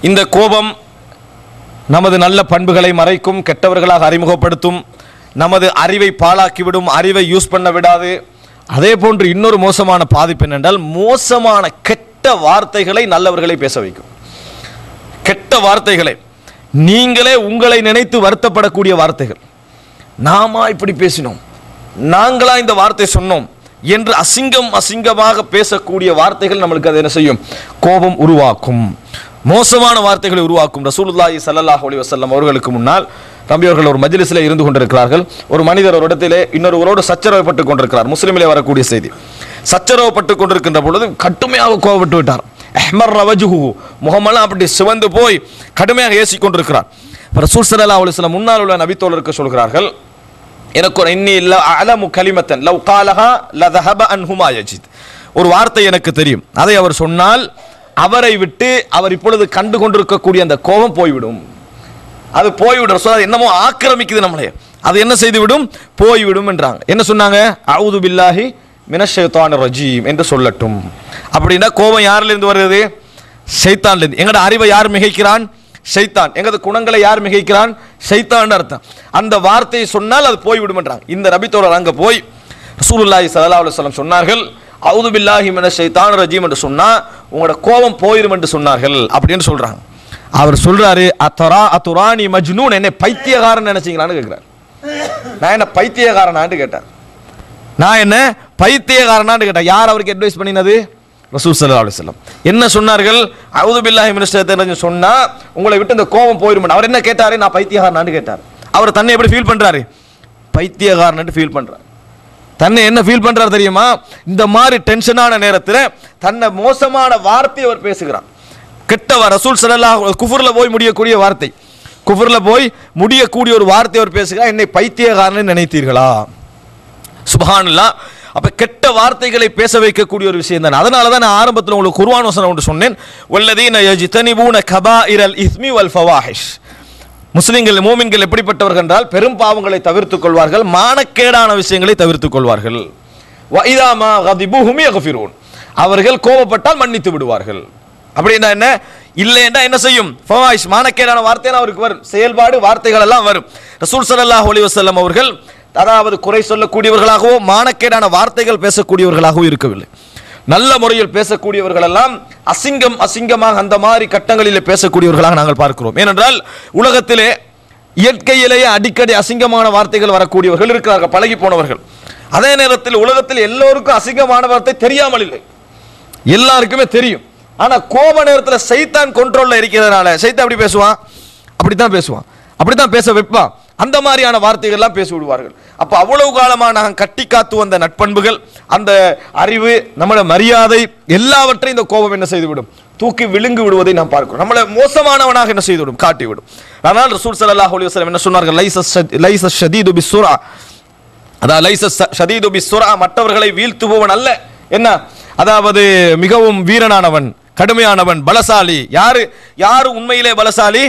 இந்த கோபம் நமது நல்ல பண்புகளை மறைக்கும், கெட்டவர்களாக அறிமுகப்படுத்தும், நமது அறிவை பாழாக்கிவிடும், அறிவை யூஸ் பண்ண விடாது. அதே போன்று இன்னொரு மோசமான பாதிப்பு என்னென்றால், மோசமான கெட்ட வார்த்தைகளை நல்லவர்களை பேச வைக்கும். கெட்ட வார்த்தைகளை, நீங்களே உங்களை நினைத்து வருத்தப்படக்கூடிய வார்த்தைகள், நாமா இப்படி பேசினோம், நாங்களா இந்த வார்த்தை சொன்னோம் என்று அசிங்கமாக பேசக்கூடிய வார்த்தைகள் நம்மளுக்கு அது என்ன செய்யும்? கோபம் உருவாக்கும், மோசமான வார்த்தைகளை உருவாக்கும். ரசூலுல்லாஹி ஸல்லல்லாஹு அலைஹி வஸல்லம் அவர்களுக்கு முன்னால் நபி அவர்கள் ஒரு மஜ்லிஸில் இருந்து கொண்டிருக்கிறார்கள். ஒரு மனிதர் ஒரு இடத்திலே இன்னொருவரோடு சச்சரவுப்பட்டு கொண்டிருக்கிறார். முஸ்லிமிலே வரக்கூடிய செய்தி. சச்சரவுப்பட்டு கொண்டிருக்கின்ற பொழுது கடுமையாக கோபப்பட்டு விட்டார். அஹ்மர் வஜ்ஹு, முகமெல்லாம் அப்படி சிவந்து போய் கடுமையாக ஏசிக் கொண்டிருக்கிறார். ரசூல் ஸல்லல்லாஹு அலைஹி வஸல்லம் முன்னால் உள்ள நபி தோழருக்கு சொல்கிறார்கள், எனக்கு ஒரு இன்னி அலமு கலிமத்தன் லவ் காலஹா லதஹப அன்ஹுமா யஜித், ஒரு வார்த்தை எனக்கு தெரியும், அதை அவர் சொன்னால் அவரை விட்டு அவர் இப்பொழுது கண்டு கொண்டிருக்கக்கூடிய அந்த கோபம் போய்விடும். அது போய்விடும். அது என்னமோ ஆக்கிரமிக்குது நம்மளே, அது என்ன செய்து விடும்? போய்விடும் என்றாங்க. என்ன சொன்னாங்க? அஊது பில்லாஹி மினஷ் ஷைத்தானிர் ரஜீம் என்று சொல்லட்டும். அப்படின்னா கோபம் யாரிலிருந்து வருது? ஷைத்தான்லேருந்து. எங்கட அறிவை யார் மிகைக்கிறான்? ஷைத்தான். எங்கது குணங்களை யார் மிகைக்கிறான்? ஷைத்தான் அர்த்தம். அந்த வார்த்தையை சொன்னால் அது போய்விடும் என்றாங்க. இந்த நபி தோழர் அங்கே போய் ரசூலுல்லாஹி ஸல்லல்லாஹு அலைஹி வஸல்லம் சொன்னார்கள், அஊது பில்லாஹி மினஷ் ஷைத்தானிர் ரஜீம் என்று சொன்னா உங்களோட கோபம் போயிடும் என்று சொன்னார்கள் அப்படின்னு சொல்றாங்க. அவர் சொல்றாரு, அத்துரானி மஜ்னூன், என்ன பைத்தியக்காரன் நினைச்சீங்களான்னு கேட்கிறார். நான் என்ன பைத்தியக்காரனான்னு கேட்டார். நான் என்ன பைத்தியக்காரனான்னு கேட்டேன். யார் அவருக்கு அட்வைஸ் பண்ணினது? ரசூல் ஸல்லல்லாஹு அலைஹி வஸல்லம். என்ன சொன்னார்கள்? அஊது பில்லாஹி மினஷ் ஷைத்தானிர் ரஜீம் சொன்னா உங்களை விட்டு இந்த கோபம் போயிடும். அவர் என்ன கேட்டாரு? நான் பைத்தியக்காரனான்னு கேட்டார். அவர் தன்னை எப்படி ஃபீல் பண்றாரு? பைத்தியக்காரன் ஃபீல் பண்றாரு. தன்னை என்ன ஃபீல் பண்றாரு தெரியுமா? இந்த மாதிரி டென்ஷனான நேரத்தில் தன்னை மோசமான வார்த்தை அவர் பேசுகிறான். கெட்ட ரசூல் ஸல்லல்லாஹு குஃப்ர்ல போய் முடியக்கூடிய வார்த்தை, குஃப்ர்ல போய் முடியக்கூடிய ஒரு வார்த்தை அவர் பேசுகிறார். என்னை பைத்தியக்காரன் நினைத்தீர்களா? சுப்ஹானல்லாஹ். அப்ப கெட்ட வார்த்தைகளை பேச வைக்கக்கூடிய ஒரு விஷயம் தான். அதனால தான் நான் ஆரம்பத்தில் உங்களுக்கு குர்ஆன் வசனம் ஒன்று சொன்னேன், வல்லதீன யஜ்தனிபூன கபாயிரல் இஸ்மி வல் ஃபவாஹிஷ். முஸ்லிம்கள் மூமின்கள் எப்படிப்பட்டவர்கள் என்றால் பெரும் பாவங்களை தவிர்த்துக் கொள்வார்கள், மானக்கேடான விஷயங்களை தவிர்த்துக் கொள்வார்கள். வஇதா மா கதிபுஹும் யக்ஃபிரூன், அவர்கள் கோபப்பட்டால் மன்னித்து விடுவார்கள். அப்படின்னா என்ன? இல்லைன்னா என்ன செய்யும்? ஃபவாஹிஷ், மானக்கேடான வார்த்தையெல்லாம் அவருக்கு வரும், செயல்பாடு வார்த்தைகள் எல்லாம் வரும். ரசூல் ஸல்லல்லாஹு அலைஹி வஸல்லம் அவர்கள் அதாவது குறை சொல்லக்கூடியவர்களாகவோ மானக்கேடான வார்த்தைகள் பேசக்கூடியவர்களாகவோ இருக்கவில்லை. நல்ல முறையில் பேசக்கூடியவர்கள் எல்லாம் அசிங்கமாக அந்த மாதிரி கட்டங்களில் பேசக்கூடியவர்களாக நாங்கள் பார்க்கிறோம். ஏனென்றால் உலகத்திலே இயற்கையிலேயே அடிக்கடி அசிங்கமான வார்த்தைகள் வரக்கூடியவர்கள் இருக்கிறார்கள், பழகி போனவர்கள். அதே நேரத்தில் உலகத்தில் எல்லோருக்கும் அசிங்கமான வார்த்தை தெரியாமல் இல்லை, எல்லாருக்குமே தெரியும். ஆனா கோப நேரத்தில் சைத்தான் கண்ட்ரோல்ல இருக்கிறதுனால சைத்தான் அப்படி பேசுவான், அப்படித்தான் பேசுவான், அப்படித்தான் பேச வைப்பான். அந்த மாதிரியான வார்த்தைகள்லாம் பேசி விடுவார்கள். அப்போ அவ்வளவு காலமாக நாங்கள் கட்டி காத்து வந்த நட்பண்புகள், அந்த அறிவு, நம்மளோட மரியாதை எல்லாவற்றையும் இந்த கோபம் என்ன செய்துவிடும்? தூக்கி விழுங்கி விடுவதை நாம் பார்க்கிறோம். நம்மளை மோசமானவனாக என்ன செய்துவிடும்? காட்டிவிடும். ஆனால் ரசூல் ஸல்லல்லாஹு அலைஹி வஸல்லம் என்ன சொன்னார்கள்? லைஸ ஷதீது பிஸ்ஸுரா, அதாவது லைஸ ஷதீது பிஸ்ஸுரா, மற்றவர்களை வீழ்த்துபவன் அல்ல. என்ன? அதாவது மிகவும் வீரனானவன், கடுமையானவன், பலசாலி. யாரு உண்மையிலே பலசாலி?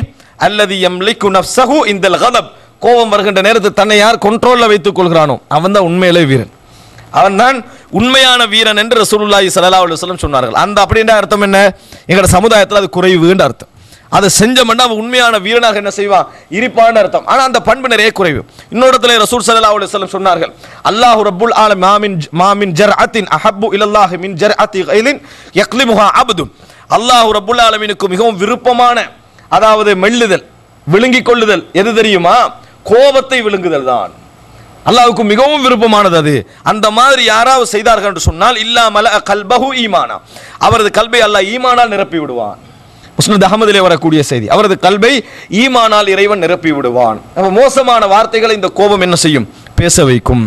அல்லதி யம்லிகு நஃப்ஸஹு இன்தல் கதப், கோபம் வருகின்ற நேரத்தில் தன்னை யார் கண்ட்ரோல்ல வைத்துக் கொள்கிறானோ அவன் தான் உண்மையிலே வீரன், அவன் தான் உண்மையான வீரன் என்று ரசூலுல்லாஹி ஸல்லல்லாஹு அலைஹி வஸல்லம் சொன்னார்கள். அந்த அப்படின்ற அர்த்தம் என்ன? எங்களோட சமுதாயத்தில் அது குறைவுன்ற அர்த்தம். அதை செஞ்சோம்னா அவன் உண்மையான வீரனாக என்ன செய்வான்? இருப்பான்னு அர்த்தம். ஆனால் அந்த பண்பு நிறைய குறைவு. இன்னொரு இடத்துல ரசூல் ஸல்லல்லாஹு அலைஹி வஸல்லம் சொன்னார்கள், அல்லாஹு ரப்புல் ஆலமீன் மாமின் ஜர்அத்தின் அஹப்பு இலல்லாஹி மின் ஜர்அத்தி கைலின் யக்லிமுஹா அப்துன், அல்லாஹு ரப்புல் ஆலமீனுக்கு மிகவும் விருப்பமான, அதாவது மெல்லுதல், விழுங்கிக் கொள்ளுதல் எது தெரியுமா? கோபத்தை விழுங்குதல் தான் அல்லாஹ்வுக்கு மிகவும் விருப்பமானது. அது அந்த மாதிரி யாராவது செய்தார்கள் என்று சொன்னால் இல்லா மல கல்பஹு ஈமானா, அவரது கல்பை அல்லாஹ் ஈமானால் நிரப்பி விடுவான். முஸ்னத் அஹ்மதிலே வரக்கூடிய செய்தி, அவரது கல்பை ஈமானால் இறைவன் நிரப்பி விடுவான். மோசமான வார்த்தைகளை இந்த கோபம் என்ன செய்யும்? பேச வைக்கும்.